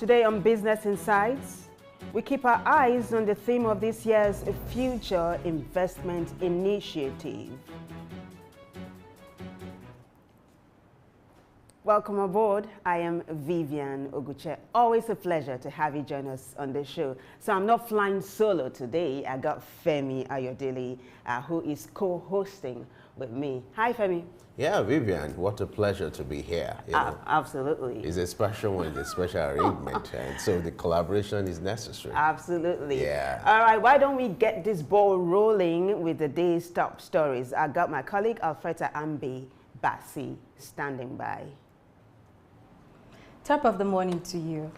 Today on Business Insights, we keep our eyes on the theme of this year's Future Investment Initiative. Welcome aboard. I am Vivian Oguche. Always a pleasure to have you join us on the show. So I'm not flying solo today. I got Femi Ayodele, who is co-hosting with me. Hi, Femi. Yeah, Vivian, what a pleasure to be here. Absolutely. It's a special one, it's a special arrangement, and so the collaboration is necessary. Absolutely. Yeah. All right, why don't we get this ball rolling with the day's top stories? I got my colleague Alfreda Ambi Bassi standing by. Top of the morning to you.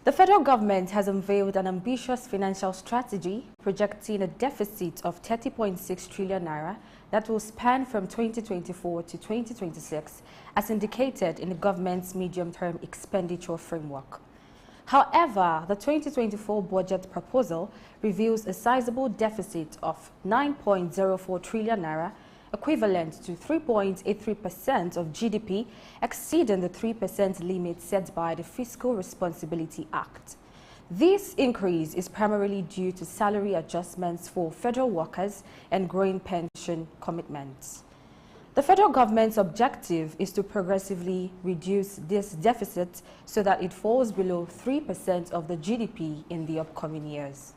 The federal government has unveiled an ambitious financial strategy projecting a deficit of 30.6 trillion naira that will span from 2024 to 2026, as indicated in the government's medium-term expenditure framework. However, the 2024 budget proposal reveals a sizable deficit of 9.04 trillion naira, equivalent to 3.83% of GDP, exceeding the 3% limit set by the Fiscal Responsibility Act. This increase is primarily due to salary adjustments for federal workers and growing pension commitments. The federal government's objective is to progressively reduce this deficit so that it falls below 3% of the GDP in the upcoming years.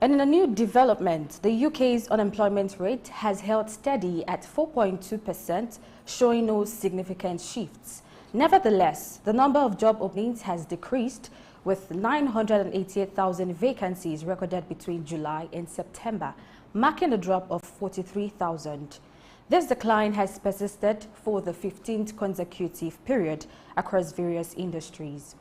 And in a new development, the UK's unemployment rate has held steady at 4.2%, showing no significant shifts. Nevertheless, the number of job openings has decreased, with 988,000 vacancies recorded between July and September, marking a drop of 43,000. This decline has persisted for the 15th consecutive period across various industries.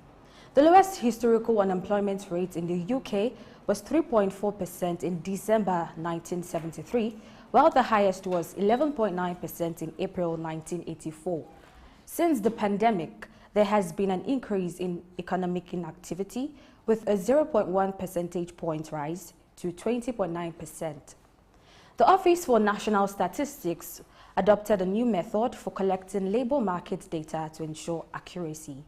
The lowest historical unemployment rate in the UK was 3.4% in December 1973, while the highest was 11.9% in April 1984. Since the pandemic, there has been an increase in economic inactivity, with a 0.1 percentage point rise to 20.9%. The Office for National Statistics adopted a new method for collecting labor market data to ensure accuracy.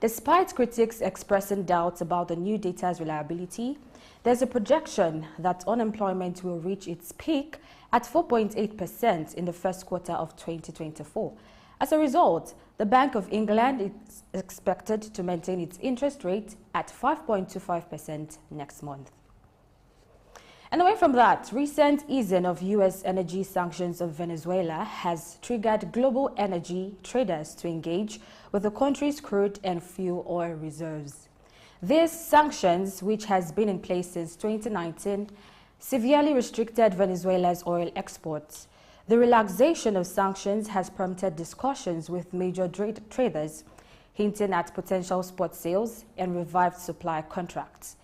Despite critics expressing doubts about the new data's reliability, there's a projection that unemployment will reach its peak at 4.8% in the first quarter of 2024. As a result, the Bank of England is expected to maintain its interest rate at 5.25% next month. And away from that, recent easing of U.S. energy sanctions on Venezuela has triggered global energy traders to engage with the country's crude and fuel oil reserves. These sanctions, which has been in place since 2019, severely restricted Venezuela's oil exports. The relaxation of sanctions has prompted discussions with major traders, hinting at potential spot sales and revived supply contracts.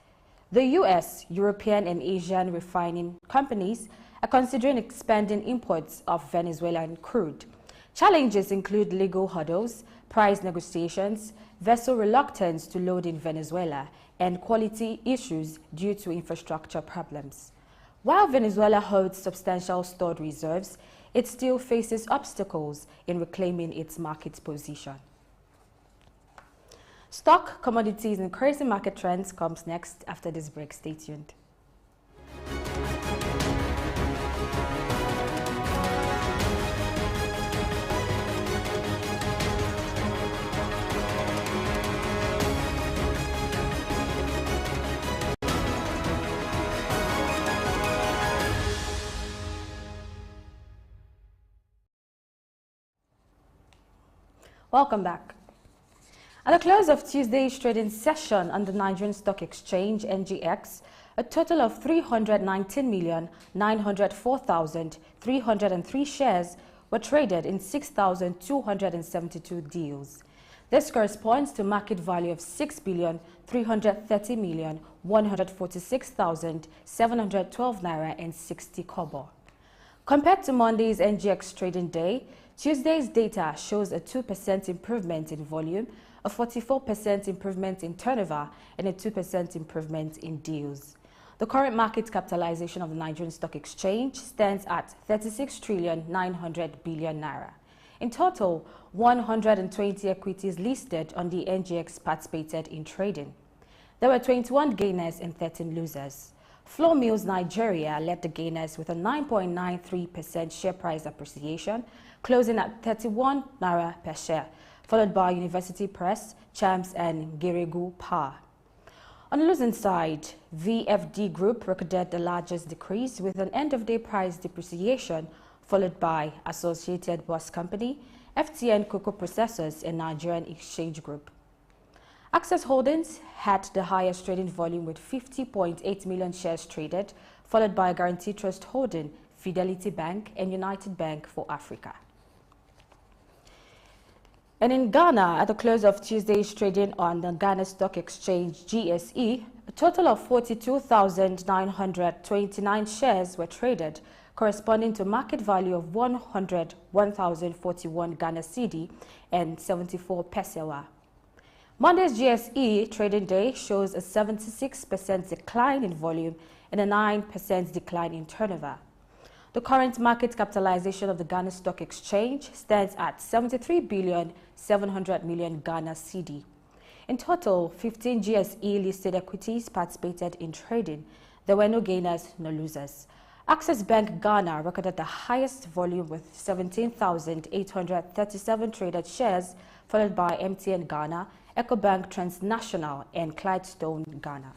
The U.S., European and Asian refining companies are considering expanding imports of Venezuelan crude. Challenges include legal hurdles, price negotiations, vessel reluctance to load in Venezuela, and quality issues due to infrastructure problems. While Venezuela holds substantial stored reserves, it still faces obstacles in reclaiming its market position. Stock, commodities, and crazy market trends comes next after this break. Stay tuned. Welcome back. At the close of Tuesday's trading session on the Nigerian Stock Exchange, NGX, a total of 319,904,303 shares were traded in 6,272 deals. This corresponds to market value of 6,330,146,712 naira and 60 kobo. Compared to Monday's NGX trading day, Tuesday's data shows a 2% improvement in volume, a 44% improvement in turnover, and a 2% improvement in deals. The current market capitalization of the Nigerian Stock Exchange stands at 36 trillion 900 billion naira. In total, 120 equities listed on the NGX participated in trading. There were 21 gainers and 13 losers. Flour Mills Nigeria led the gainers with a 9.93% share price appreciation, closing at 31 naira per share, followed by University Press, Champs and Geregu Power. On the losing side, VFD Group recorded the largest decrease with an end-of-day price depreciation, followed by Associated Bus Company, FTN Cocoa Processors, and Nigerian Exchange Group. Access Holdings had the highest trading volume with 50.8 million shares traded, followed by Guarantee Trust Holding, Fidelity Bank, and United Bank for Africa. And in Ghana, at the close of Tuesday's trading on the Ghana Stock Exchange GSE, a total of 42,929 shares were traded, corresponding to market value of 101,041 Ghana cedi and 74 pesewa. Monday's GSE trading day shows a 76% decline in volume and a 9% decline in turnover. The current market capitalization of the Ghana Stock Exchange stands at 73,700 million Ghana cedi. In total, 15 GSE listed equities participated in trading. There were no gainers, no losers. Access Bank Ghana recorded the highest volume with 17,837 traded shares, followed by MTN Ghana, EcoBank Transnational, and Clydestone Ghana.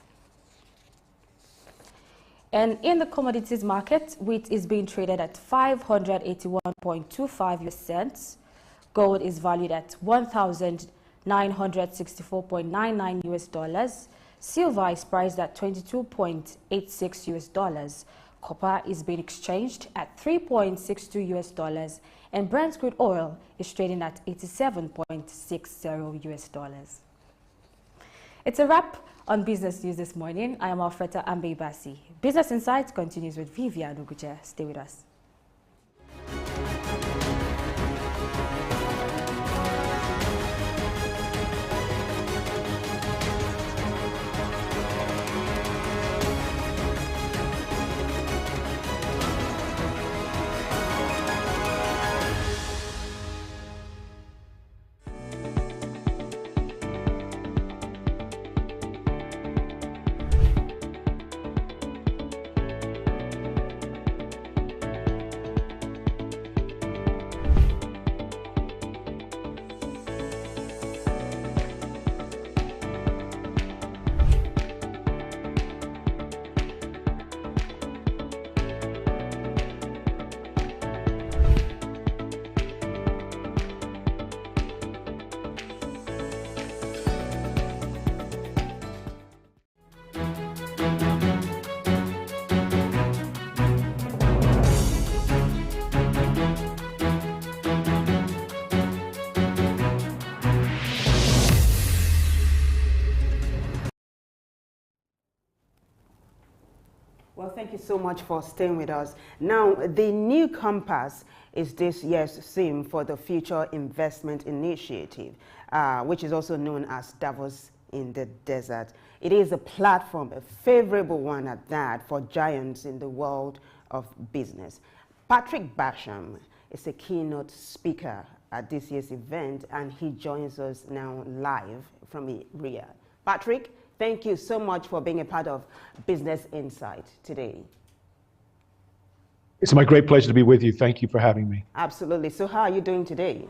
And in the commodities market, wheat is being traded at 581.25 US cents. Gold is valued at 1,964.99 US dollars. Silver is priced at 22.86 US dollars. Copper is being exchanged at 3.62 US dollars. And Brent crude oil is trading at 87.60 US dollars. It's a wrap on Business News this morning. I am Alfreda Ambe-Basi. Business Insights continues with Vivian Oguche. Stay with us. Well, thank you so much for staying with us. Now, the new compass is this year's theme for the Future Investment Initiative, which is also known as Davos in the Desert. It is a platform, a favorable one at that, for giants in the world of business. Patrick Basham is a keynote speaker at this year's event, and he joins us now live from Riyadh. Patrick, thank you so much for being a part of Business Insight today. It's my great pleasure to be with you. Thank you for having me. Absolutely. So how are you doing today?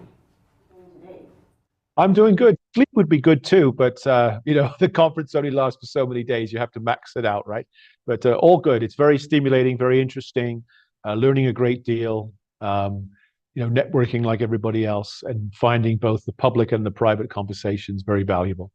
I'm doing good. Sleep would be good too, but you know, the conference only lasts for so many days. You have to max it out, right? But all good. It's very stimulating, very interesting, learning a great deal, you know, networking like everybody else, and finding both the public and the private conversations very valuable.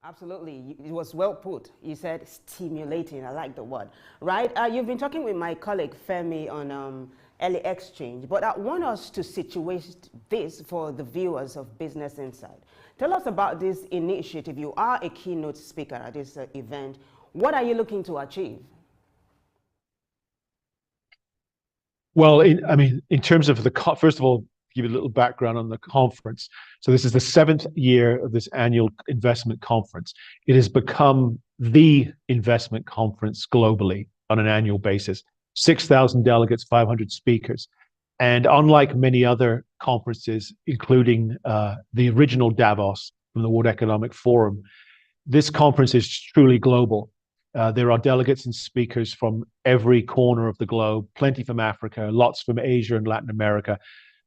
Absolutely. It was well put. You said stimulating. I like the word. Right? You've been talking with my colleague Femi on early exchange, but I want us to situate this for the viewers of Business Insight. Tell us about this initiative. You are a keynote speaker at this event. What are you looking to achieve? Well, in terms of the, first of all, give you a little background on the conference. So this is the 7th year of this annual investment conference. It has become the investment conference globally on an annual basis. 6,000 delegates, 500 speakers. And unlike many other conferences, including the original Davos from the World Economic Forum, this conference is truly global. There are delegates and speakers from every corner of the globe, plenty from Africa, lots from Asia and Latin America,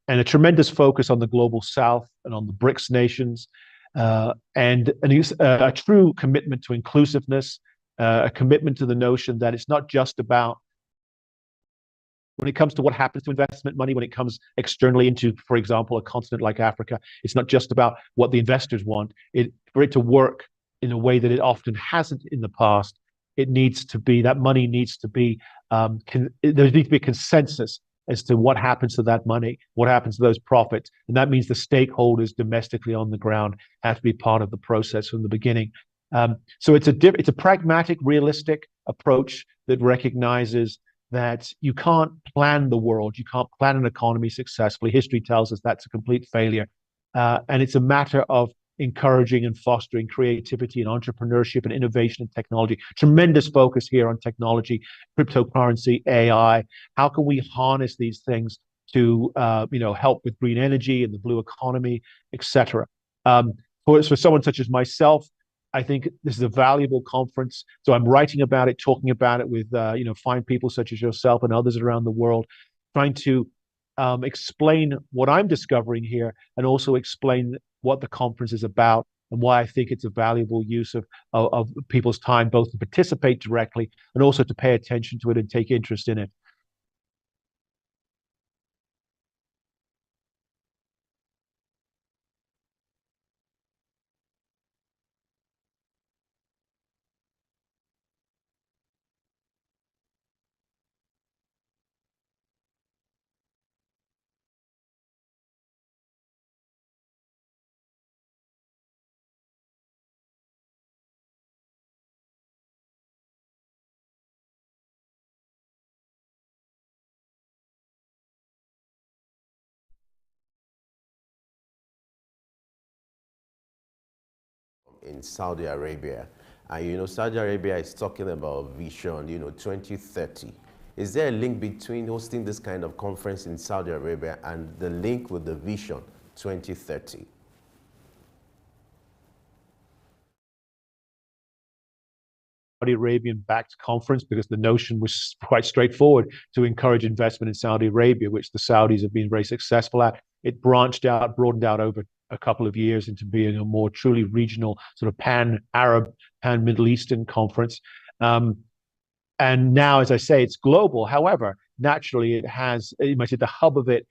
and a tremendous focus on the global south and on the BRICS nations, and a true commitment to inclusiveness, a commitment to the notion that it's not just about, when it comes to what happens to investment money, when it comes externally into, for example, a continent like Africa, it's not just about what the investors want. For it to work in a way that it often hasn't in the past, it needs to be, that money needs to be, there needs to be a consensus as to what happens to that money, what happens to those profits. And that means the stakeholders domestically on the ground have to be part of the process from the beginning. So it's a pragmatic, realistic approach that recognizes that you can't plan the world, you can't plan an economy successfully. History tells us that's a complete failure. And it's a matter of encouraging and fostering creativity and entrepreneurship and innovation and technology. Tremendous focus here on technology, cryptocurrency, AI. How can we harness these things to help with green energy and the blue economy, etc. For someone such as myself, I think this is a valuable conference. So I'm writing about it, talking about it with fine people such as yourself and others around the world, trying to explain what I'm discovering here and also explain what the conference is about and why I think it's a valuable use of people's time, both to participate directly and also to pay attention to it and take interest in it. In Saudi Arabia. And Saudi Arabia is talking about vision, 2030. Is there a link between hosting this kind of conference in Saudi Arabia and the link with the vision 2030? Saudi Arabian-backed conference because the notion was quite straightforward to encourage investment in Saudi Arabia, which the Saudis have been very successful at. It branched out, broadened out over a couple of years into being a more truly regional, sort of pan-Arab, pan-Middle Eastern conference. And now, as I say, it's global. However, naturally, it has, you might say, the hub of it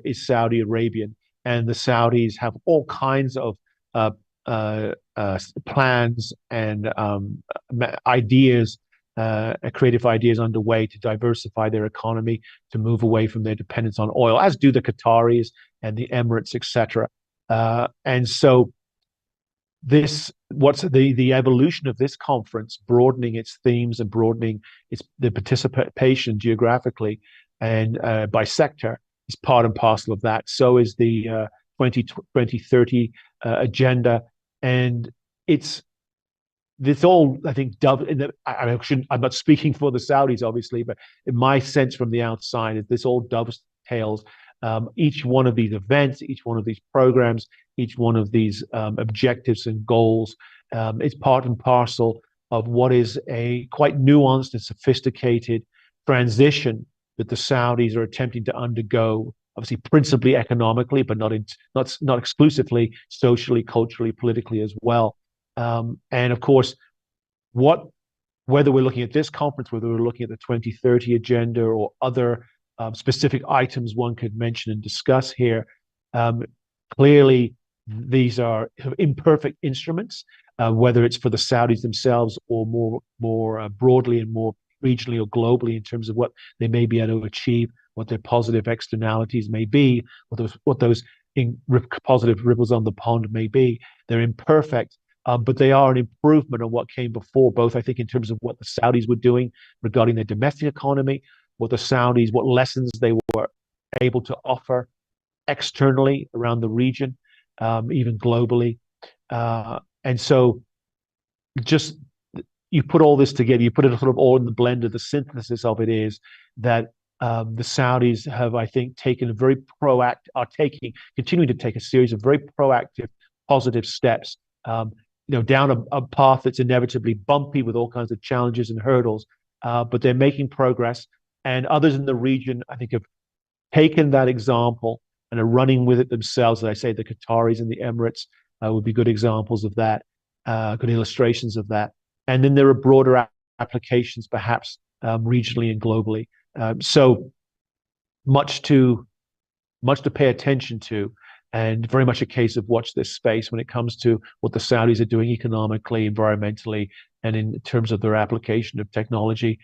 is Saudi Arabian, and the Saudis have all kinds of plans and ideas, creative ideas underway to diversify their economy, to move away from their dependence on oil, as do the Qataris and the Emirates, etc. And so what's the evolution of this conference, broadening its themes and broadening the participation geographically and by sector, is part and parcel of that. So is the 2030 agenda, and it's all, I think, I'm not speaking for the Saudis, obviously, but in my sense from the outside, this all dovetails each one of these events, each one of these programs, each one of these objectives and goals is part and parcel of what is a quite nuanced and sophisticated transition that the Saudis are attempting to undergo, obviously principally economically, but not exclusively socially, culturally, politically as well. And of course, whether we're looking at this conference, whether we're looking at the 2030 agenda or other specific items one could mention and discuss here, clearly these are imperfect instruments, whether it's for the Saudis themselves or more broadly and more regionally or globally in terms of what they may be able to achieve, what their positive externalities may be, what those positive ripples on the pond may be. They're imperfect, but they are an improvement on what came before, both I think in terms of what the Saudis were doing regarding their domestic economy, what lessons they were able to offer externally around the region, even globally. And so just you put all this together, you put it sort of all in the blender, the synthesis of it is that the Saudis have, I think, taken a very proactive, continuing to take a series of very proactive, positive steps, down a path that's inevitably bumpy with all kinds of challenges and hurdles. But they're making progress. And others in the region, I think, have taken that example and are running with it themselves. As I say, the Qataris and the Emirates would be good examples of that, good illustrations of that. And then there are broader applications, perhaps regionally and globally. So much to pay attention to, and very much a case of watch this space when it comes to what the Saudis are doing economically, environmentally, and in terms of their application of technology.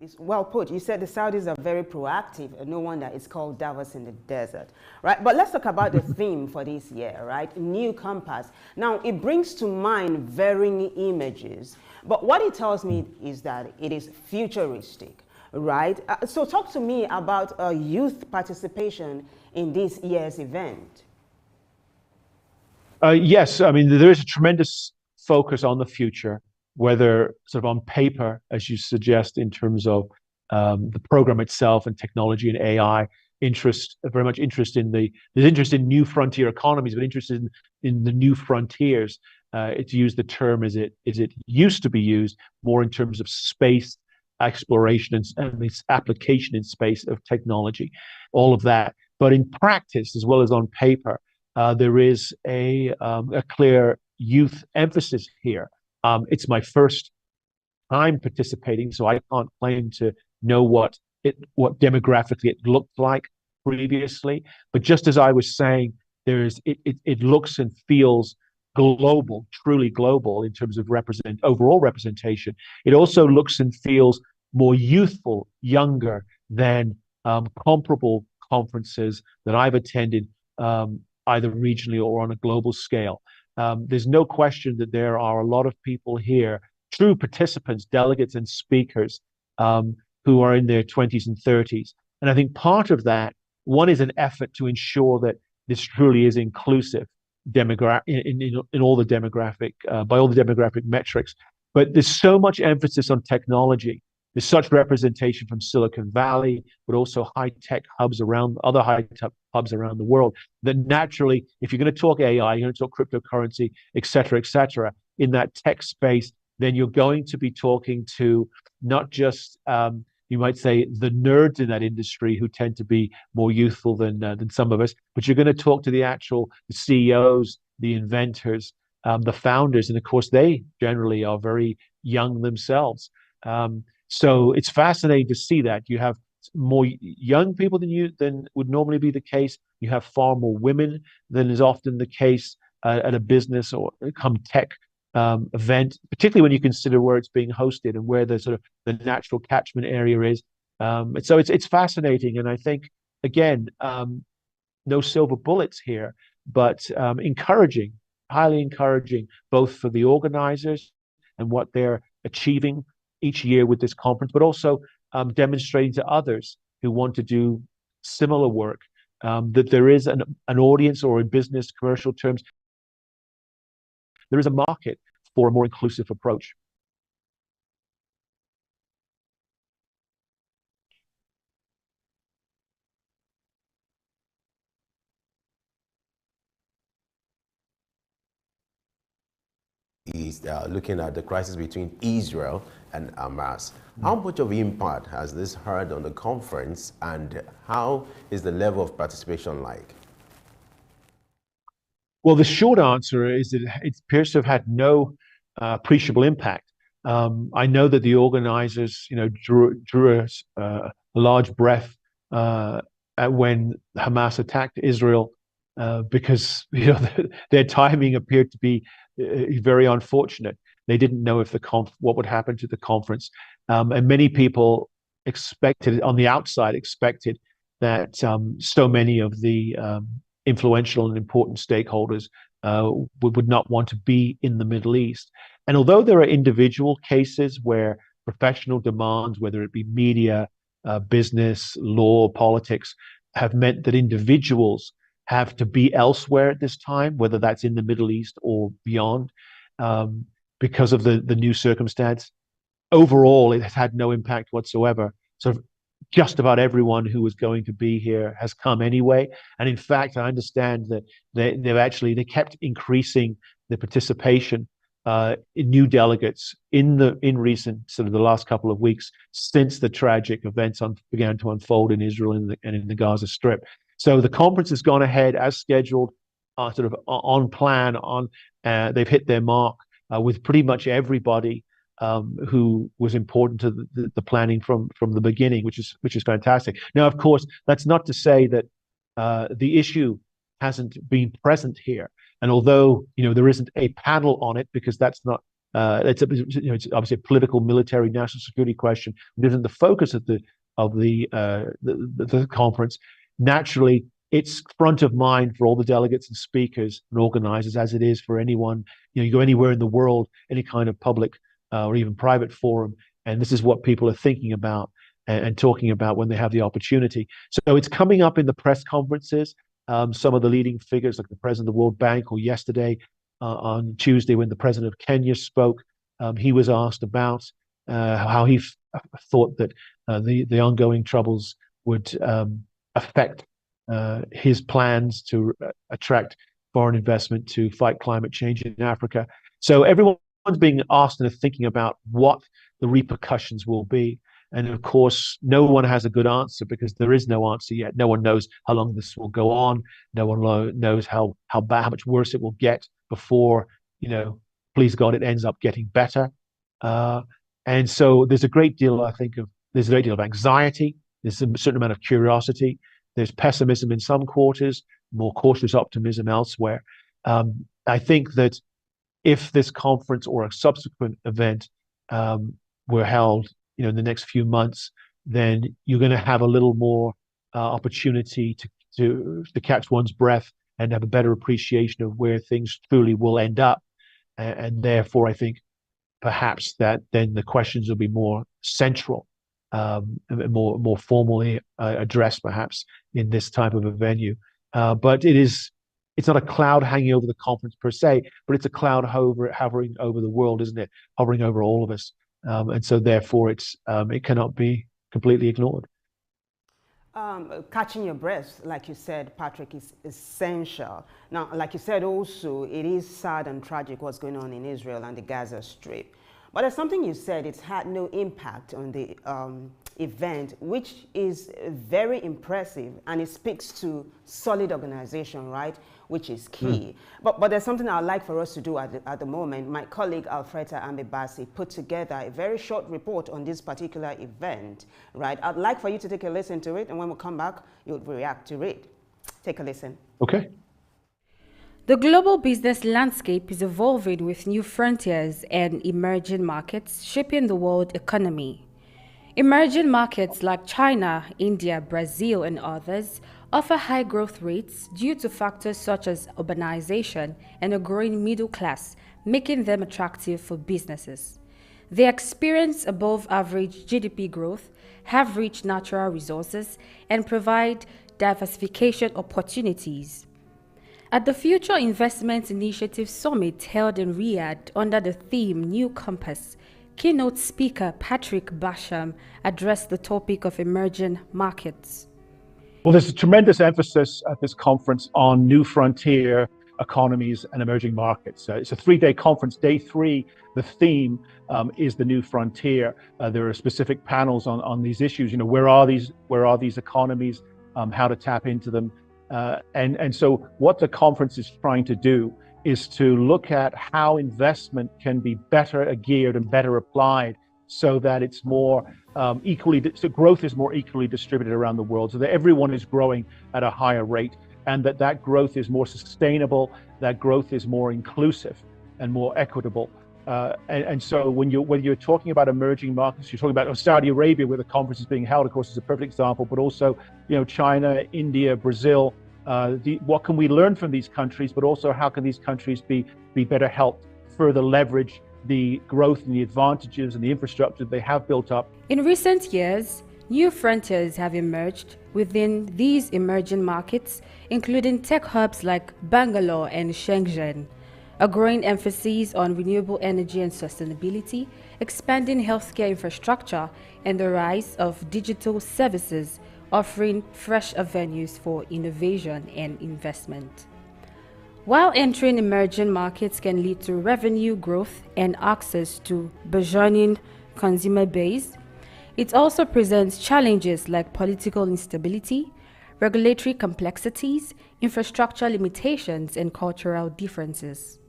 It's well put. You said the Saudis are very proactive, and no wonder it's called Davos in the desert, right? But let's talk about the theme for this year, right? New compass. Now, it brings to mind varying images, but what it tells me is that it is futuristic, right? So talk to me about youth participation in this year's event. Yes, I mean, there is a tremendous focus on the future, whether sort of on paper, as you suggest, in terms of the program itself and technology and AI, very much interest in there's interest in new frontier economies, but interest in the new frontiers. It's used the term as it used to be used, more in terms of space exploration and its application in space of technology, all of that. But in practice, as well as on paper, there is a clear youth emphasis here. It's my first time participating, so I can't claim to know what demographically it looked like previously. But just as I was saying, it looks and feels global, truly global in terms of overall representation. It also looks and feels more youthful, younger than comparable conferences that I've attended, either regionally or on a global scale. There's no question that there are a lot of people here, true participants, delegates, and speakers who are in their 20s and 30s. And I think part of that, one is an effort to ensure that this truly is inclusive in all the demographic, by all the demographic metrics. But there's so much emphasis on technology. There's such representation from Silicon Valley, but also high-tech hubs other high-tech hubs around the world, that naturally, if you're going to talk AI, you're going to talk cryptocurrency, et cetera, in that tech space, then you're going to be talking to not just, you might say, the nerds in that industry who tend to be more youthful than some of us, but you're going to talk to the CEOs, the inventors, the founders, and of course, they generally are very young themselves. So it's fascinating to see that you have more young people than would normally be the case. You have far more women than is often the case at a business or come tech event, particularly when you consider where it's being hosted and where the sort of the natural catchment area is. So it's fascinating, and I think again, no silver bullets here, but encouraging, highly encouraging, both for the organizers and what they're achieving each year with this conference, but also demonstrating to others who want to do similar work that there is an audience, or in business commercial terms, there is a market for a more inclusive approach. Is looking at the crisis between Israel and Hamas. How much of impact has this had on the conference, and how is the level of participation like? Well, the short answer is that it appears to have had no appreciable impact. I know that the organizers, drew a large breath when Hamas attacked Israel because their timing appeared to be very unfortunate. They didn't know if what would happen to the conference, and many people on the outside expected that so many of the influential and important stakeholders would not want to be in the Middle East. And although there are individual cases where professional demands, whether it be media, business, law, politics, have meant that individuals have to be elsewhere at this time, whether that's in the Middle East or beyond, because of the new circumstance. Overall, it has had no impact whatsoever sort of just about everyone who was going to be here has come anyway. And in fact, I understand that they kept increasing the participation in new delegates in recent sort of the last couple of weeks since the tragic events began to unfold in Israel and in the Gaza Strip. So the conference has gone ahead as scheduled, sort of on plan. They've hit their mark with pretty much everybody who was important to the planning from the beginning, which is fantastic. Now, of course, that's not to say that the issue hasn't been present here. And although there isn't a panel on it because that's not it's obviously a political, military, national security question. It isn't the focus of the conference. Naturally, it's front of mind for all the delegates and speakers and organizers, as it is for anyone. You go anywhere in the world, any kind of public or even private forum, and this is what people are thinking about and talking about when they have the opportunity. So it's coming up in the press conferences. Some of the leading figures, like the president of the World Bank, or yesterday on Tuesday when the president of Kenya spoke, he was asked about how he thought that the ongoing troubles would affect his plans to attract foreign investment to fight climate change in Africa. So everyone's being asked and thinking about what the repercussions will be. And of course, no one has a good answer because there is no answer yet. No one knows how long this will go on. No one knows how much worse it will get before, please God, it ends up getting better. And so there's a great deal, there's a great deal of anxiety. There's a certain amount of curiosity. There's pessimism in some quarters, more cautious optimism elsewhere. I think that if this conference or a subsequent event were held, in the next few months, then you're going to have a little more opportunity to catch one's breath and have a better appreciation of where things truly will end up. And therefore, I think perhaps that then the questions will be more central, more formally addressed, perhaps in this type of a venue. But it's not a cloud hanging over the conference per se, but it's a cloud hovering over the world, isn't it? Hovering over all of us. And so therefore it cannot be completely ignored. Catching your breath, like you said, Patrick, is essential. Now, like you said also, it is sad and tragic what's going on in Israel and the Gaza Strip. But there's something you said, it's had no impact on the event, which is very impressive, and it speaks to solid organization, right? Which is key. But there's something I'd like for us to do at the moment. My colleague Alfreda Ambibasi put together a very short report on this particular event, right? I'd like for you to take a listen to it, and when we come back, you'll react to it. Take a listen. Okay. The global business landscape is evolving with new frontiers and emerging markets shaping the world economy. Emerging markets like China, India, Brazil, and others offer high growth rates due to factors such as urbanization and a growing middle class, making them attractive for businesses. They experience above average GDP growth, have rich natural resources, and provide diversification opportunities. At the Future Investment Initiative Summit held in Riyadh under the theme New Compass, keynote speaker Patrick Basham addressed the topic of emerging markets. Well, there's a tremendous emphasis at this conference on new frontier economies and emerging markets. It's a 3-day conference. Day 3, the theme is the new frontier. There are specific panels on these issues. Where are these economies? How to tap into them? And so what the conference is trying to do is to look at how investment can be better geared and better applied so that it's more so growth is more equally distributed around the world, so that everyone is growing at a higher rate, and that growth is more sustainable, that growth is more inclusive and more equitable. And so when you're talking about emerging markets, you're talking about Saudi Arabia, where the conference is being held, of course, is a perfect example, but also China, India, Brazil. What can we learn from these countries, but also how can these countries be better helped further leverage the growth and the advantages and the infrastructure they have built up. In recent years, new frontiers have emerged within these emerging markets, including tech hubs like Bangalore and Shenzhen. a growing emphasis on renewable energy and sustainability, expanding healthcare infrastructure, and the rise of digital services offering fresh avenues for innovation and investment. While entering emerging markets can lead to revenue growth and access to burgeoning consumer base, it also presents challenges like political instability, regulatory complexities, infrastructure limitations, and cultural differences.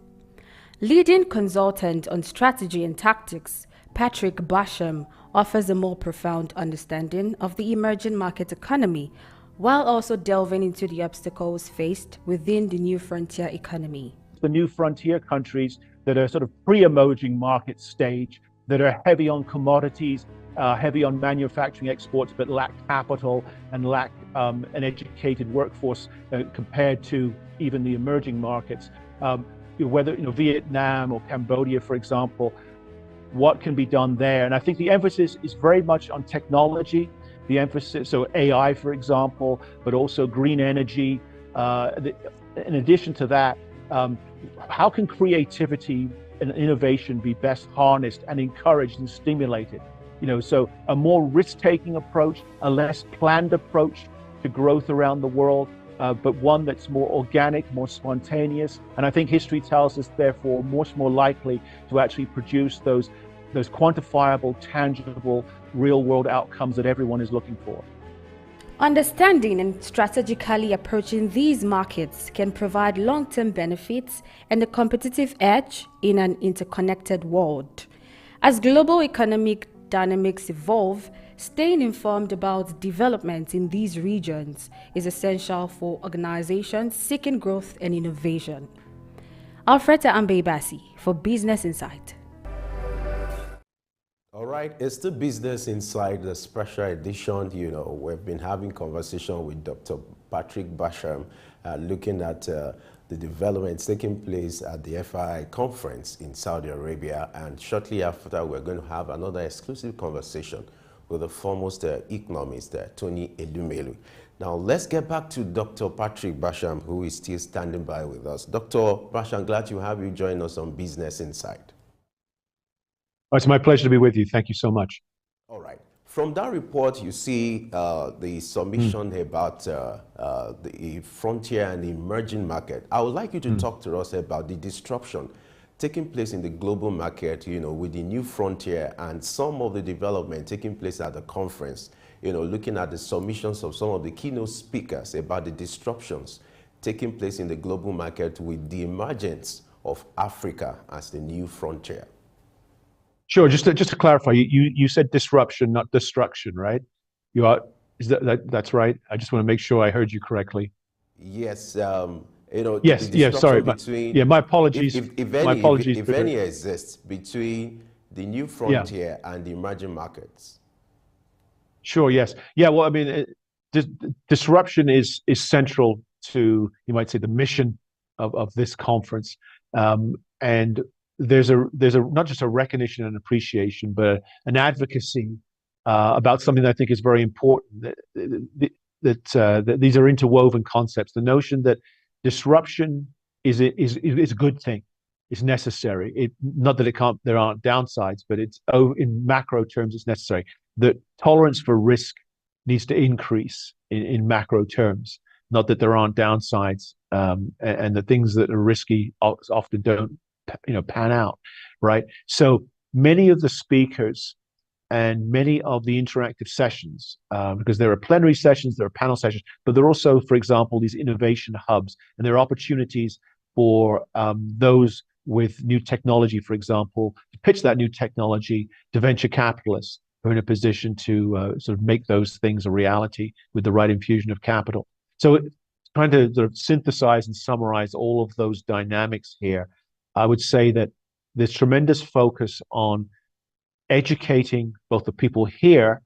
Leading consultant on strategy and tactics, Patrick Basham offers a more profound understanding of the emerging market economy while also delving into the obstacles faced within the new frontier economy. The new frontier countries that are sort of pre-emerging market stage, that are heavy on commodities, heavy on manufacturing exports, but lack capital and lack an educated workforce compared to even the emerging markets. Whether Vietnam or Cambodia, for example, what can be done there? And I think the emphasis is very much on technology. The emphasis, so AI, for example, but also green energy. In addition to that, how can creativity and innovation be best harnessed and encouraged and stimulated? So a more risk-taking approach, a less planned approach to growth around the world, but one that's more organic, more spontaneous. And I think history tells us, therefore, much more likely to actually produce those quantifiable, tangible, real-world outcomes that everyone is looking for. Understanding and strategically approaching these markets can provide long-term benefits and a competitive edge in an interconnected world. As global economic dynamics evolve, staying informed about developments in these regions is essential for organizations seeking growth and innovation. Alfreda Ambebasi for Business Insight. All right, it's the Business Insight, the special edition. We've been having conversation with Dr. Patrick Basham, looking at the developments taking place at the FI conference in Saudi Arabia. And shortly after, we're going to have another exclusive conversation with the foremost economist, Tony Elumelu. Now, let's get back to Dr. Patrick Basham, who is still standing by with us. Dr. Basham, glad to have you join us on Business Insight. Oh, it's my pleasure to be with you. Thank you so much. All right. From that report, you see the submission about the frontier and the emerging market. I would like you to talk to us about the disruption taking place in the global market, with the new frontier and some of the development taking place at the conference, looking at the submissions of some of the keynote speakers about the disruptions taking place in the global market with the emergence of Africa as the new frontier. Sure. Just to clarify, you said disruption, not destruction, right? That's right. I just want to make sure I heard you correctly. Yes. Yes. Yeah. Sorry. My apologies. If any exists between the new frontier and the emerging markets. Sure. Yes. Yeah. Well, I mean, disruption is central to, you might say, the mission of this conference, and there's a not just a recognition and appreciation, but an advocacy about something that I think is very important. That these are interwoven concepts. The notion that disruption is a good thing, is necessary. Not that there aren't downsides, but in macro terms it's necessary. That tolerance for risk needs to increase in macro terms. Not that there aren't downsides, and the things that are risky often don't pan out, right? So many of the speakers and many of the interactive sessions, because there are plenary sessions, there are panel sessions, but there are also, for example, these innovation hubs, and there are opportunities for those with new technology, for example, to pitch that new technology to venture capitalists who are in a position to sort of make those things a reality with the right infusion of capital. So trying to sort of synthesize and summarize all of those dynamics here, I would say that there's tremendous focus on educating both the people here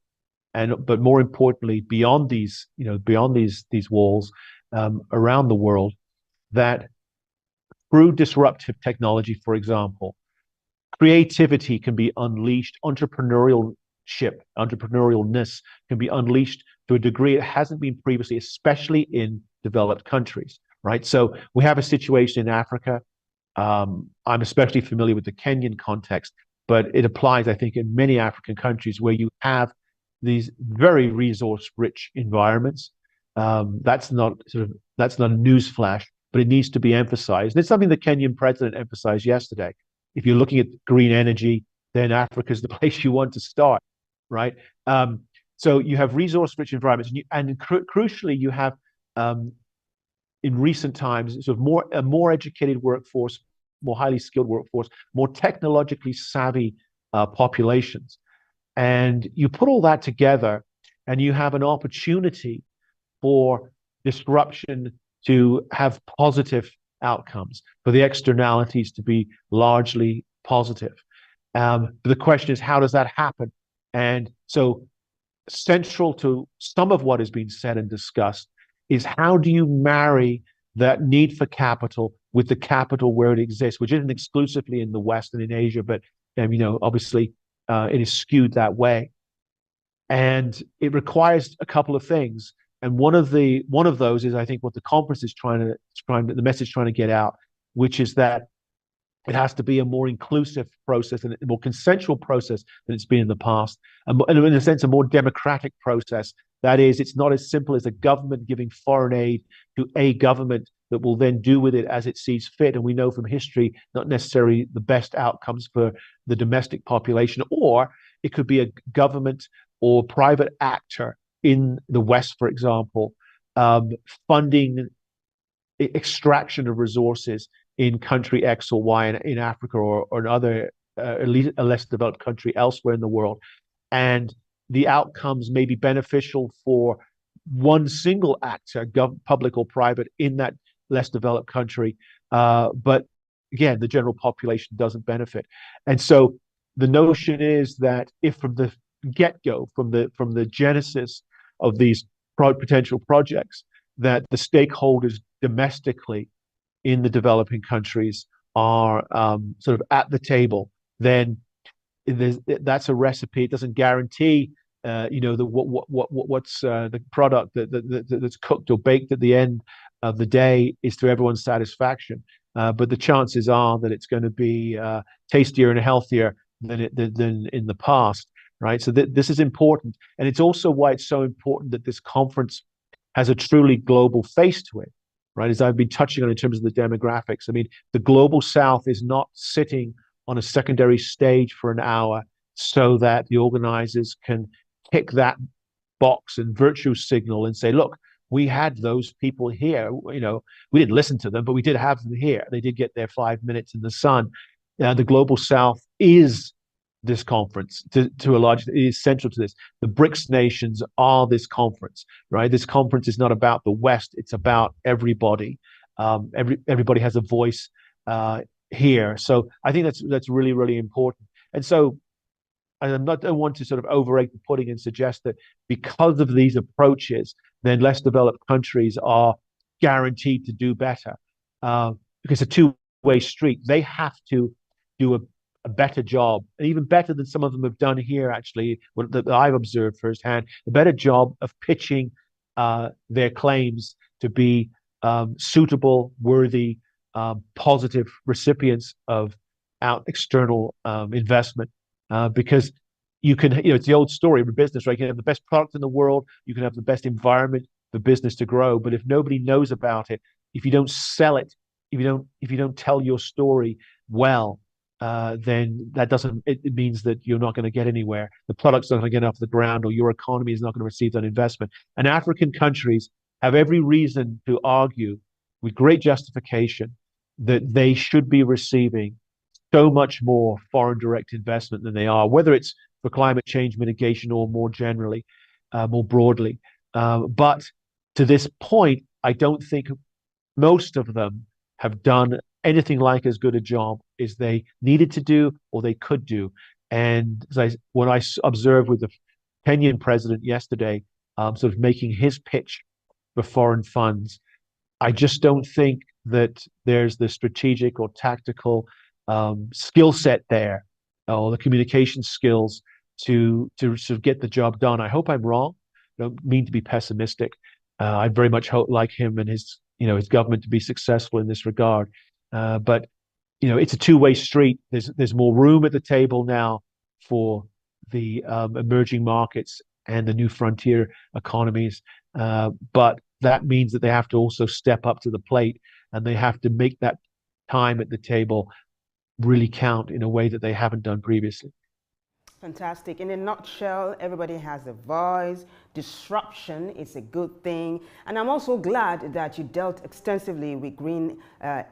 but more importantly, beyond these walls, around the world, that through disruptive technology, for example, creativity can be unleashed, entrepreneurialness can be unleashed to a degree it hasn't been previously, especially in developed countries, right? So we have a situation in Africa I'm especially familiar with the Kenyan context, but it applies, I think, in many African countries where you have these very resource-rich environments. That's not a newsflash, but it needs to be emphasized. And it's something the Kenyan president emphasized yesterday. If you're looking at green energy, then Africa is the place you want to start, right? So you have resource-rich environments, and crucially, you have um, in recent times sort of a more educated workforce, more highly skilled workforce, more technologically savvy populations. And you put all that together, and you have an opportunity for disruption to have positive outcomes, for the externalities to be largely positive. But the question is, how does that happen? And so, central to some of what has been said and discussed is how do you marry that need for capital with the capital where it exists, which isn't exclusively in the West and in Asia, but obviously it is skewed that way, and it requires a couple of things. And one of those is, I think, what the conference is the message trying to get out, which is that it has to be a more inclusive process and a more consensual process than it's been in the past, and in a sense, a more democratic process. That is, it's not as simple as a government giving foreign aid to a government that will then do with it as it sees fit. And we know from history, not necessarily the best outcomes for the domestic population. Or it could be a government or private actor in the West, for example, funding extraction of resources in country X or Y in Africa or another at least a less developed country elsewhere in the world. And the outcomes may be beneficial for one single actor, public or private, in that less developed country. But again, the general population doesn't benefit. And so the notion is that if from the get-go, from the genesis of these potential projects, that the stakeholders domestically in the developing countries are sort of at the table, then that's a recipe. It doesn't guarantee, what's the product that's cooked or baked at the end of the day is to everyone's satisfaction. But the chances are that it's going to be tastier and healthier than in the past, right? So this is important, and it's also why it's so important that this conference has a truly global face to it, right? As I've been touching on in terms of the demographics. I mean, the global South is not sitting on a secondary stage for an hour so that the organizers can tick that box and virtue signal and say, look, we had those people here. We didn't listen to them, but we did have them here. They did get their 5 minutes in the sun. The global South is this conference to a large, it is central to this. The BRICS nations are this conference, right? This conference is not about the West; it's about everybody. Everybody has a voice here, so I think that's really, really important. And so, I don't want to sort of overrate the pudding and suggest that because of these approaches, then less developed countries are guaranteed to do better, because it's a two-way street. They have to do a better job, and even better than some of them have done here, actually, that I've observed firsthand, a better job of pitching their claims to be suitable, worthy, positive recipients of external investment. Because you can, it's the old story of business, right? You can have the best product in the world, you can have the best environment for business to grow, but if nobody knows about it, if you don't sell it, if you don't tell your story well, then it means that you're not going to get anywhere. The product's not going to get off the ground, or your economy is not going to receive that investment. And African countries have every reason to argue with great justification that they should be receiving so much more foreign direct investment than they are, whether it's for climate change mitigation or more generally, more broadly. But to this point, I don't think most of them have done anything like as good a job as they needed to do or they could do. And when I observed with the Kenyan president yesterday, sort of making his pitch for foreign funds, I just don't think that there's the strategic or tactical skill set there, or the communication skills to sort of get the job done. I hope I'm wrong. I don't mean to be pessimistic. I very much hope, like him and his government, to be successful in this regard. But it's a two-way street. There's more room at the table now for the emerging markets and the new frontier economies, but that means that they have to also step up to the plate, and they have to make that time at the table really count in a way that they haven't done previously. Fantastic. In a nutshell, everybody has a voice. Disruption is a good thing. And I'm also glad that you dealt extensively with green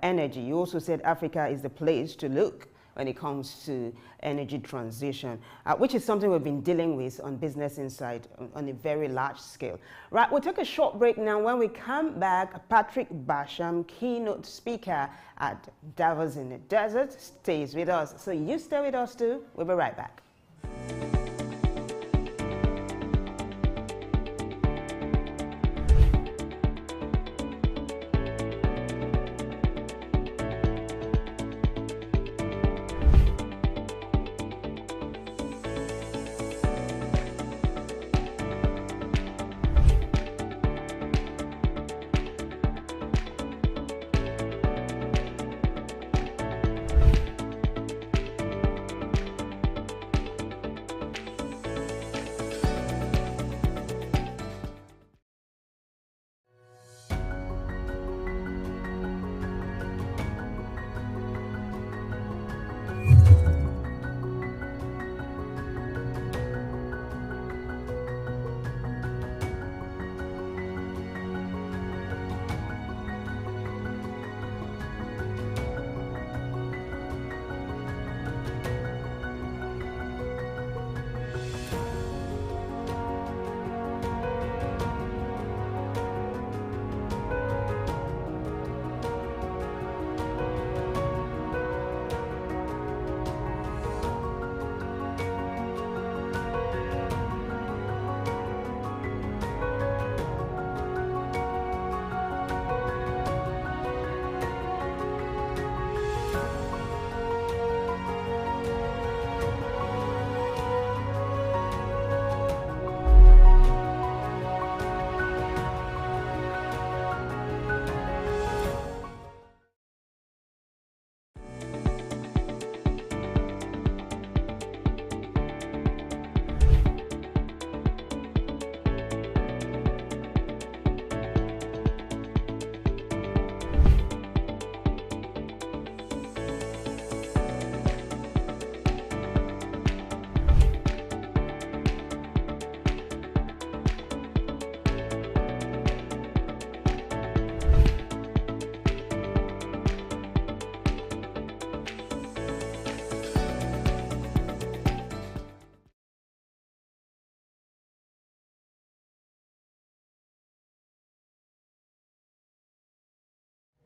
energy. You also said Africa is the place to look when it comes to energy transition, which is something we've been dealing with on Business Insight on a very large scale. Right, we'll take a short break now. When we come back, Patrick Basham, keynote speaker at Davos in the Desert, stays with us. So you stay with us too. We'll be right back.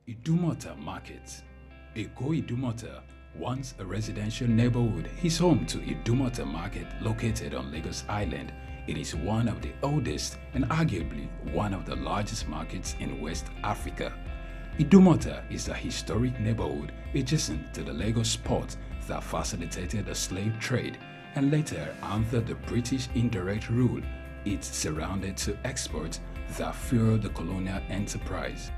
Idumota Market. Eko Idumota, once a residential neighborhood, is home to Idumota Market located on Lagos Island. It is one of the oldest and arguably one of the largest markets in West Africa. Idumota is a historic neighborhood adjacent to the Lagos port that facilitated the slave trade and later, under the British indirect rule, it surrounded to exports that fueled the colonial enterprise.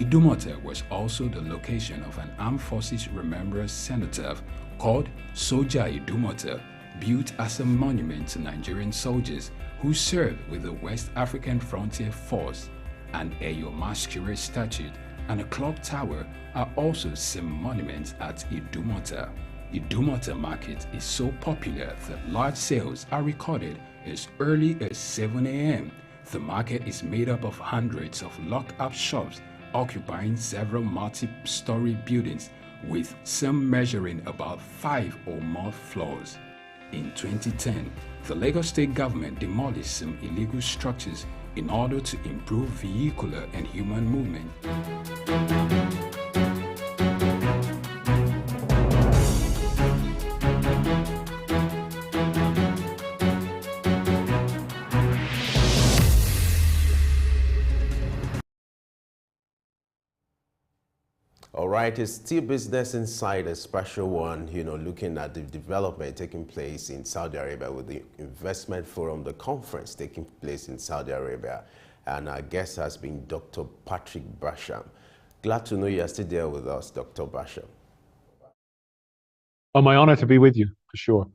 Idumota was also the location of an Armed Forces Remembrance Cenotaph called Soja Idumota, built as a monument to Nigerian soldiers who served with the West African Frontier Force. An Eyo Masquerade statue and a clock tower are also some monuments at Idumota. Idumota Market is so popular that large sales are recorded as early as 7 a.m. The market is made up of hundreds of lock-up shops occupying several multi-story buildings, with some measuring about 5 or more floors. In 2010, the Lagos State government demolished some illegal structures in order to improve vehicular and human movement. All right, it's still Business Insight, a special one, looking at the development taking place in Saudi Arabia with the Investment Forum, the conference taking place in Saudi Arabia. And our guest has been Dr. Patrick Basham. Glad to know you are still there with us, Dr. Basham. Oh, my honor to be with you, for sure.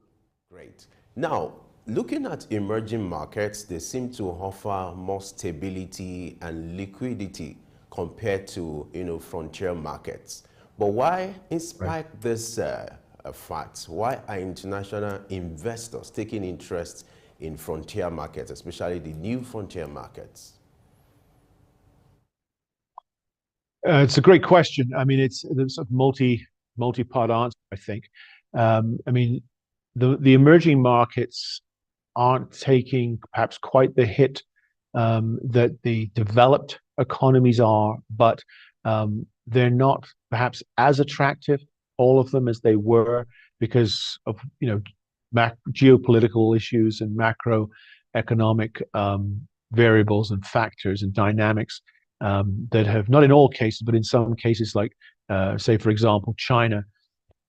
Great. Now, looking at emerging markets, they seem to offer more stability and liquidity compared to, frontier markets. But why, in Right. spite this fact, why are international investors taking interest in frontier markets, especially the new frontier markets? It's a great question. I mean, there's a multi-part answer, I think. I mean, the emerging markets aren't taking perhaps quite the hit that the developed economies are, but they're not perhaps as attractive, all of them, as they were because of geopolitical issues and macroeconomic variables and factors and dynamics that have, not in all cases, but in some cases, like say for example, China,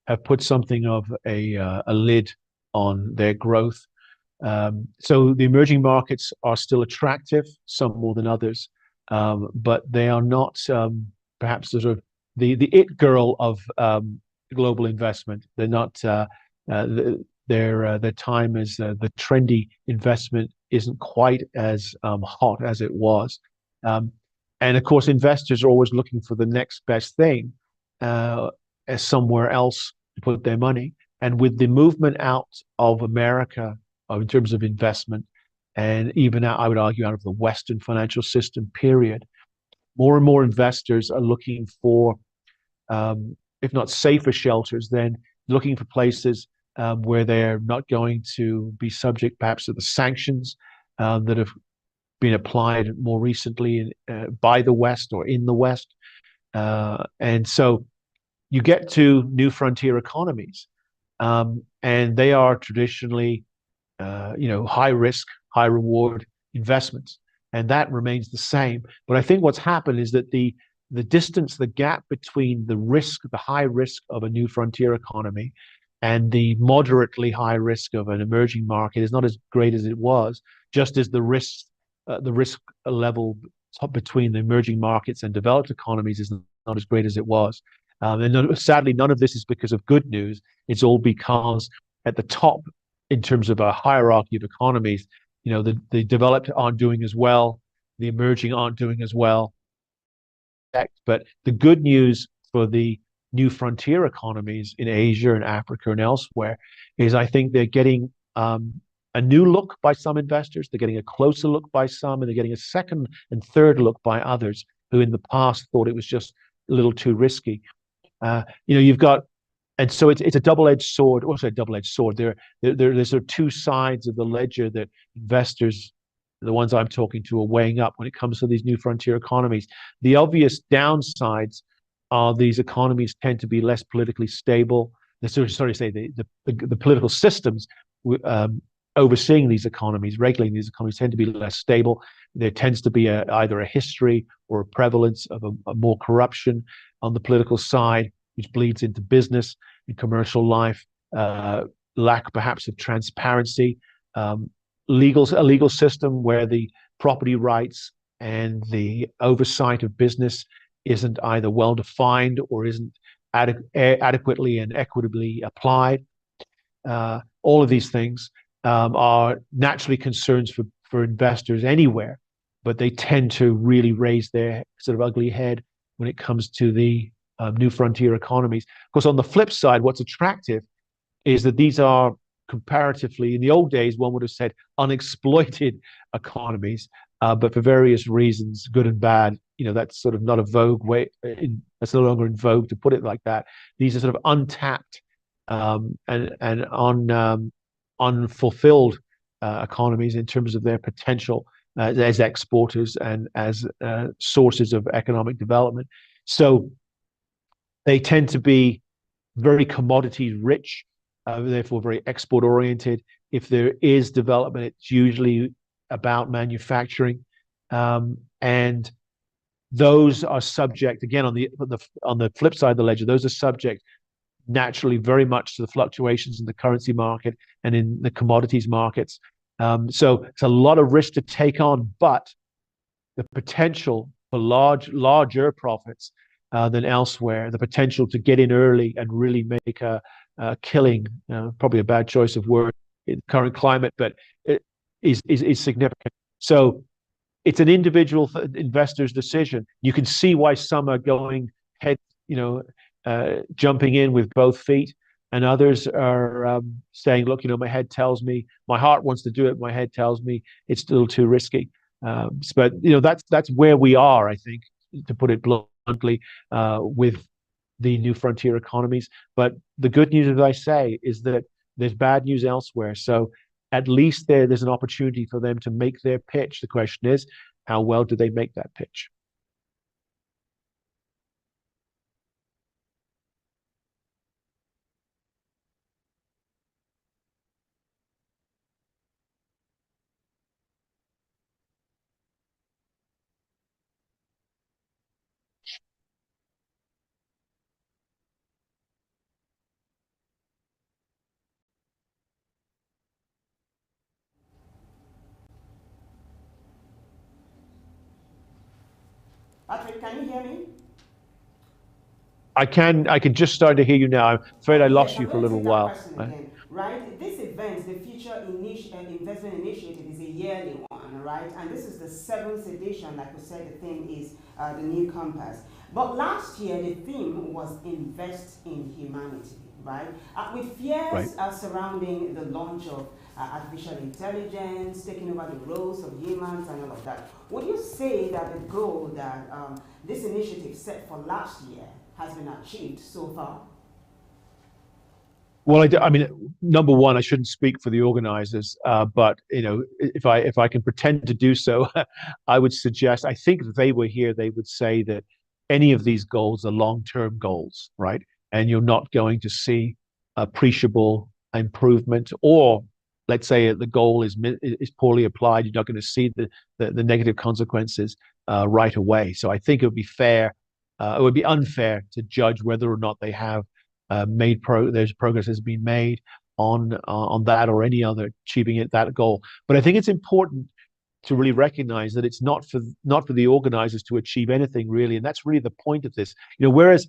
have put something of a lid on their growth. So the emerging markets are still attractive, some more than others, but they are not perhaps sort of the it girl of global investment. They're not. Their time as the trendy investment isn't quite as hot as it was, and of course, investors are always looking for the next best thing, as somewhere else to put their money. And with the movement out of America in terms of investment, and even out, I would argue, out of the Western financial system, period, more and more investors are looking for, if not safer shelters, then looking for places where they're not going to be subject perhaps to the sanctions that have been applied more recently by the West or in the West. And so you get to new frontier economies, and they are traditionally high risk, high reward investments, and that remains the same. But I think what's happened is that the distance, the gap between the risk, the high risk of a new frontier economy, and the moderately high risk of an emerging market is not as great as it was. Just as the risk level between the emerging markets and developed economies is not as great as it was. And sadly, none of this is because of good news. It's all because at the top, in terms of a hierarchy of economies, the developed aren't doing as well, the emerging aren't doing as well. But the good news for the new frontier economies in Asia and Africa and elsewhere is I think they're getting a new look by some investors, they're getting a closer look by some, and they're getting a second and third look by others who in the past thought it was just a little too risky. You've got, and so it's a double-edged sword. Also, a double-edged sword. There's sort of two sides of the ledger that investors, the ones I'm talking to, are weighing up when it comes to these new frontier economies. The obvious downsides are these economies tend to be less politically stable. The political systems overseeing these economies, regulating these economies, tend to be less stable. There tends to be either a history or a prevalence of a more corruption on the political side, which bleeds into business and commercial life, lack perhaps of transparency, a legal system where the property rights and the oversight of business isn't either well defined or isn't adequately and equitably applied. All of these things are naturally concerns for investors anywhere, but they tend to really raise their sort of ugly head when it comes to the new frontier economies. Of course, on the flip side, what's attractive is that these are comparatively, in the old days, one would have said unexploited economies, but for various reasons, good and bad, that's sort of not a vogue way. That's no longer in vogue to put it like that. These are sort of untapped and unfulfilled economies in terms of their potential as exporters and as sources of economic development. So they tend to be very commodity rich, therefore very export oriented. If there is development, it's usually about manufacturing, and those are subject, again, on the flip side of the ledger, those are subject naturally very much to the fluctuations in the currency market and in the commodities markets. So it's a lot of risk to take on, but the potential for larger profits than elsewhere, the potential to get in early and really make a killing, probably a bad choice of word in the current climate, but it is significant. So it's an individual investor's decision. You can see why some are going head, jumping in with both feet, and others are saying, "Look, my head tells me, my heart wants to do it, my head tells me it's still too risky." But that's where we are, I think, to put it bluntly, with the new frontier economies. But the good news, as I say, is that there's bad news elsewhere. So at least there's an opportunity for them to make their pitch. The question is, how well do they make that pitch? Patrick, can you hear me? I can just start to hear you now. I'm afraid I Yes, lost I'm you for a going to little take that while. question again, right? This event, the Future Investment Initiative, is a yearly one, right? And this is the seventh edition. Like we said, the theme is the New Compass. But last year, the theme was Invest in Humanity, right? With Right. fears surrounding the launch of artificial intelligence, taking over the roles of humans and all of that, would you say that the goal that this initiative set for last year has been achieved so far? Well, I mean, number one, I shouldn't speak for the organizers, but if I can pretend to do so, I would suggest. I think if they were here, they would say that any of these goals are long-term goals, right? And you're not going to see appreciable improvement, or let's say the goal is poorly applied. You're not going to see the negative consequences right away. So I think it would be fair. It would be unfair to judge whether or not they have there's progress has been made on that or any other achieving that goal. But I think it's important to really recognize that it's not for the organizers to achieve anything really, and that's really the point of this. Whereas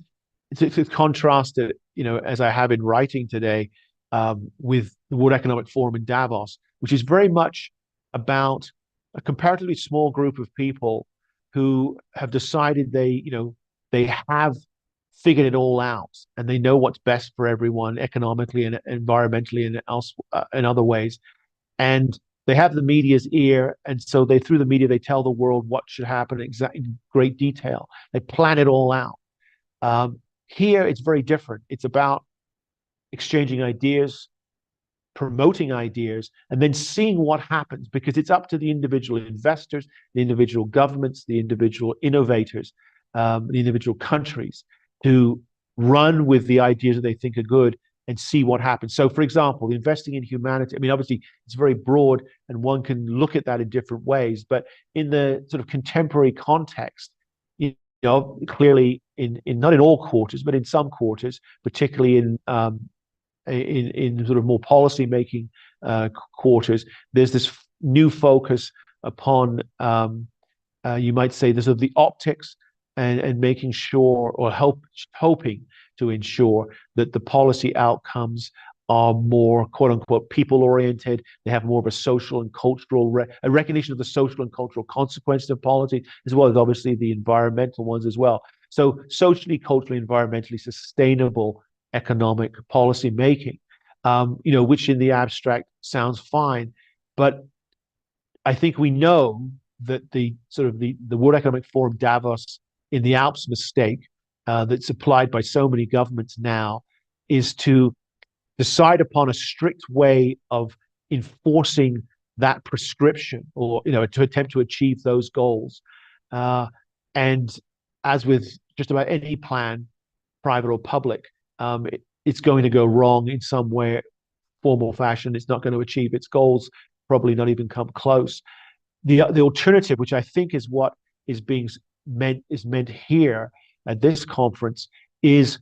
to contrast it, as I have in writing today, with the World Economic Forum in Davos, which is very much about a comparatively small group of people who have decided they have figured it all out and they know what's best for everyone economically and environmentally and else in other ways, and they have the media's ear, and so through the media they tell the world what should happen in great detail. They plan it all out. Here it's very different. It's about exchanging ideas, promoting ideas, and then seeing what happens, because it's up to the individual investors, the individual governments, the individual innovators, the individual countries to run with the ideas that they think are good and see what happens. So, for example, investing in humanity, I mean, obviously, it's very broad and one can look at that in different ways, but in the sort of contemporary context, clearly in not in all quarters, but in some quarters, particularly in sort of more policy making quarters, there's this new focus upon, you might say, the sort of the optics and making sure or hoping to ensure that the policy outcomes are more quote unquote people oriented. They have more of a social and cultural a recognition of the social and cultural consequences of policy, as well as obviously the environmental ones as well. So socially, culturally, environmentally sustainable economic policy making, which in the abstract sounds fine, but I think we know that the World Economic Forum Davos in the Alps mistake that's applied by so many governments now is to decide upon a strict way of enforcing that prescription, or to attempt to achieve those goals. And as with just about any plan, private or public, it's going to go wrong in some way, form or fashion. It's not going to achieve its goals, probably not even come close. The alternative, which I think is what is meant here at this conference, is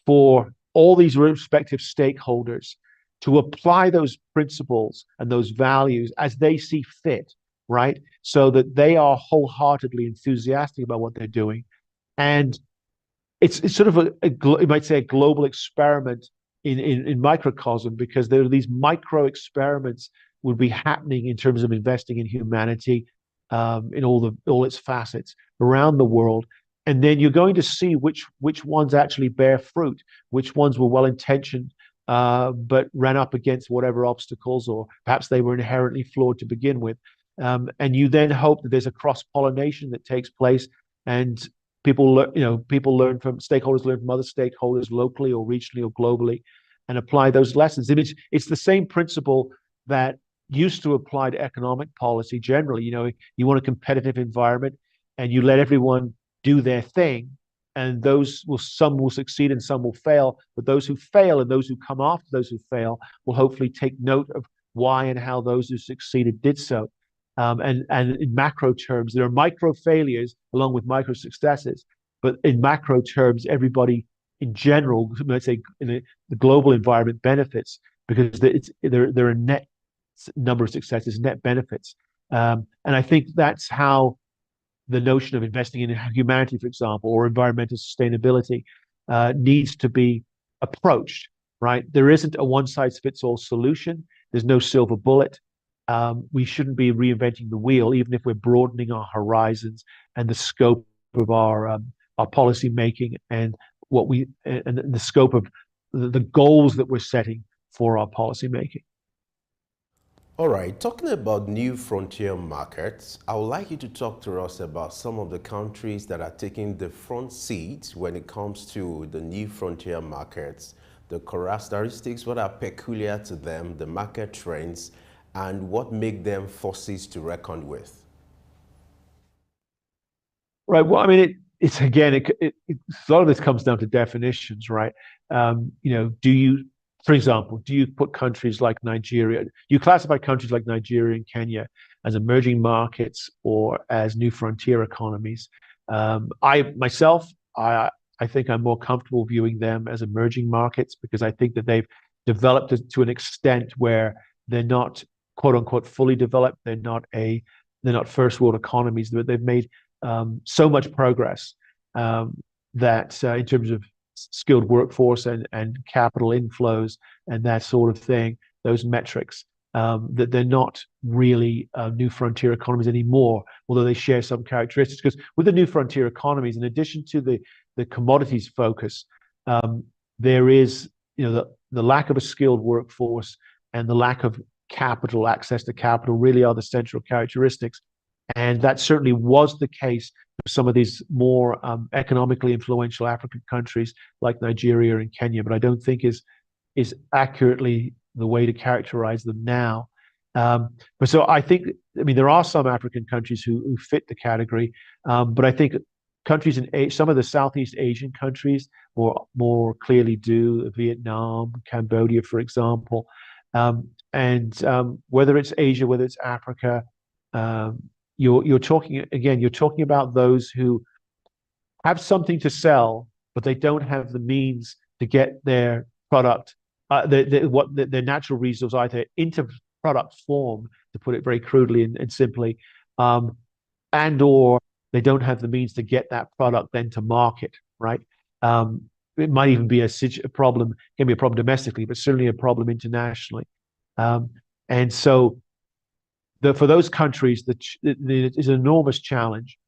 for all these respective stakeholders to apply those principles and those values as they see fit, right? So that they are wholeheartedly enthusiastic about what they're doing. And it's sort of you might say, a global experiment in microcosm, because there are these micro experiments would be happening in terms of investing in humanity in all its facets around the world. And then you're going to see which ones actually bear fruit, which ones were well intentioned, but ran up against whatever obstacles, or perhaps they were inherently flawed to begin with. And you then hope that there's a cross pollination that takes place, and people learn from stakeholders, learn from other stakeholders locally or regionally or globally, and apply those lessons. And it's the same principle that used to apply to economic policy generally. You want a competitive environment, and you let everyone do their thing, and some will succeed and some will fail. But those who fail and those who come after those who fail will hopefully take note of why and how those who succeeded did so. And in macro terms, there are micro failures along with micro successes. But in macro terms, everybody in general, let's say in the global environment, benefits, because there are net number of successes, net benefits. And I think that's how the notion of investing in humanity, for example, or environmental sustainability needs to be approached, right? There isn't a one-size-fits-all solution. There's no silver bullet. We shouldn't be reinventing the wheel, even if we're broadening our horizons and the scope of our policy making, and the scope of the goals that we're setting for our policy making. All right, talking about new frontier markets, I would like you to talk to us about some of the countries that are taking the front seat when it comes to the new frontier markets, the characteristics, what are peculiar to them, the market trends, and what make them forces to reckon with. Right. Well, I mean, it's again, a lot of this comes down to definitions, right? For example, do you put countries like Nigeria, do you classify countries like Nigeria and Kenya as emerging markets or as new frontier economies? I think I'm more comfortable viewing them as emerging markets, because I think that they've developed to an extent where they're not quote unquote fully developed. They're not first world economies, but they've made so much progress that in terms of skilled workforce and capital inflows and that sort of thing, those metrics, that they're not really new frontier economies anymore, although they share some characteristics. Because with the new frontier economies, in addition to the commodities focus, there is the lack of a skilled workforce and the lack of capital, access to capital, really are the central characteristics. And that certainly was the case for some of these more economically influential African countries like Nigeria and Kenya, but I don't think is accurately the way to characterize them now. But so I think, there are some African countries who fit the category, but I think countries in some of the Southeast Asian countries more clearly do, Vietnam, Cambodia, for example. And whether it's Asia, whether it's Africa, you're talking about those who have something to sell, but they don't have the means to get their product, their natural resource either into product form, to put it very crudely and simply, and or they don't have the means to get that product then to market, right? It might even be a problem, can be a problem domestically, but certainly a problem internationally. And so for those countries, it is an enormous challenge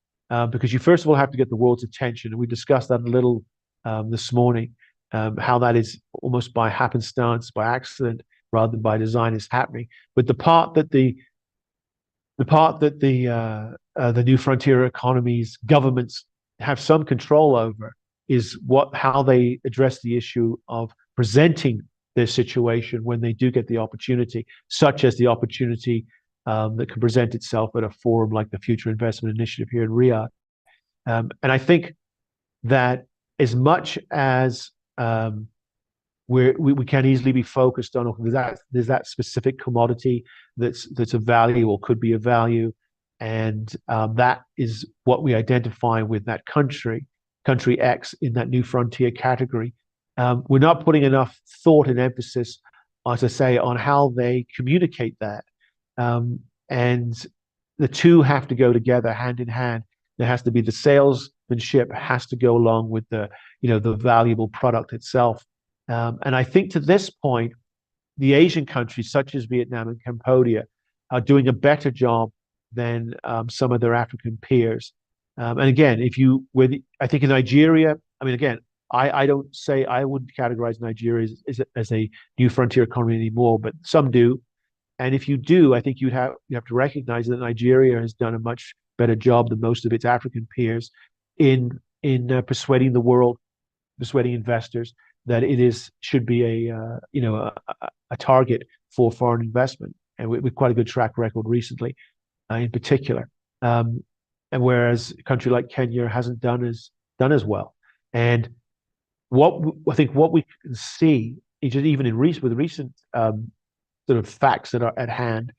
because you first of all have to get the world's attention. And we discussed that a little this morning, how that is almost by happenstance, by accident, rather than by design is happening. But the part that the new frontier economies, governments have some control over is how they address the issue of presenting their situation when they do get the opportunity, such as the opportunity that can present itself at a forum like the Future Investment Initiative here in Riyadh. And I think that as much as we can easily be focused on there's that specific commodity that's of value or could be of value, and that is what we identify with that country X in that new frontier category. We're not putting enough thought and emphasis, as I say, on how they communicate that. And the two have to go together hand in hand. There has to be the salesmanship has to go along with the valuable product itself. And I think to this point, the Asian countries such as Vietnam and Cambodia are doing a better job than some of their African peers. And again, I think in Nigeria, I mean, again, I don't say I wouldn't categorize Nigeria as a new frontier economy anymore, but some do. And if you do, I think you have to recognize that Nigeria has done a much better job than most of its African peers in persuading the world, persuading investors that should be a target for foreign investment, and with quite a good track record recently, in particular. And whereas a country like Kenya hasn't done as well. And I think what we can see, even with recent sort of facts that are at hand,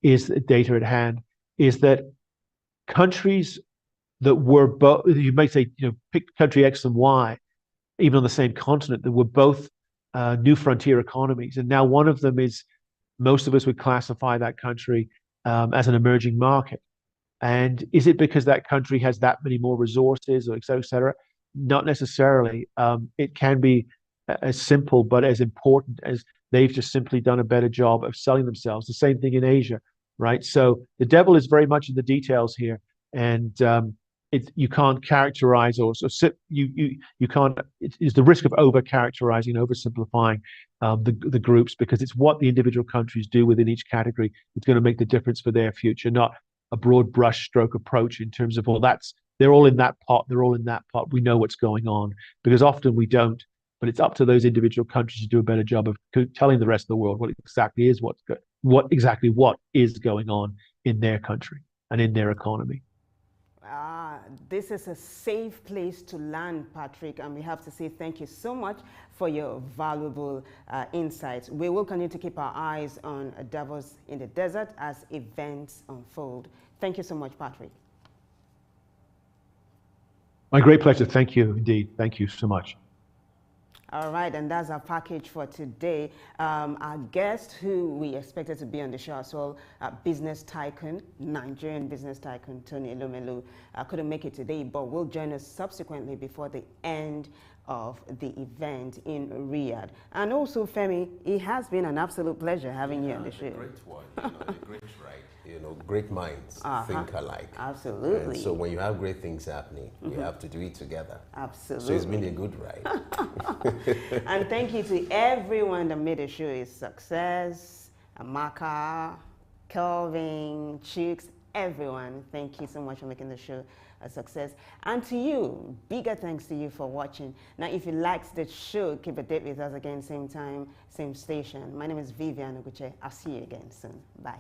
data at hand, is that countries that were both, you might say, pick country X and Y, even on the same continent, that were both new frontier economies. And now one of them is, most of us would classify that country as an emerging market. And is it because that country has that many more resources, or et cetera, et cetera? Not necessarily. It can be as simple, but as important as they've just simply done a better job of selling themselves. The same thing in Asia, right? So the devil is very much in the details here, and you can't characterize you can't. It's the risk of over characterizing, oversimplifying the groups, because it's what the individual countries do within each category that's going to make the difference for their future, not a broad brush stroke approach in terms of, well, they're all in that pot, they're all in that pot, we know what's going on, because often we don't. But it's up to those individual countries to do a better job of telling the rest of the world what exactly is going on in their country and in their economy. This is a safe place to land, Patrick, and we have to say thank you so much for your valuable insights. We will continue to keep our eyes on Davos in the desert as events unfold. Thank you so much, Patrick. My great pleasure. Thank you indeed. Thank you so much. All right, and that's our package for today. Our guest, who we expected to be on the show as well, business tycoon, Nigerian business tycoon, Tony Elumelu, couldn't make it today, but will join us subsequently before the end of the event in Riyadh. And also, Femi, it has been an absolute pleasure having you on the show. Great one, a great ride. Great minds think alike. Absolutely. And so when you have great things happening, you have to do it together. Absolutely. So it's been a good ride. And thank you to everyone that made the show a success. Amaka, Kelvin, Chicks, everyone. Thank you so much for making the show a success. And to you, bigger thanks to you for watching. Now, if you liked the show, keep a date with us again, same time, same station. My name is Vivian Oguche. I'll see you again soon. Bye.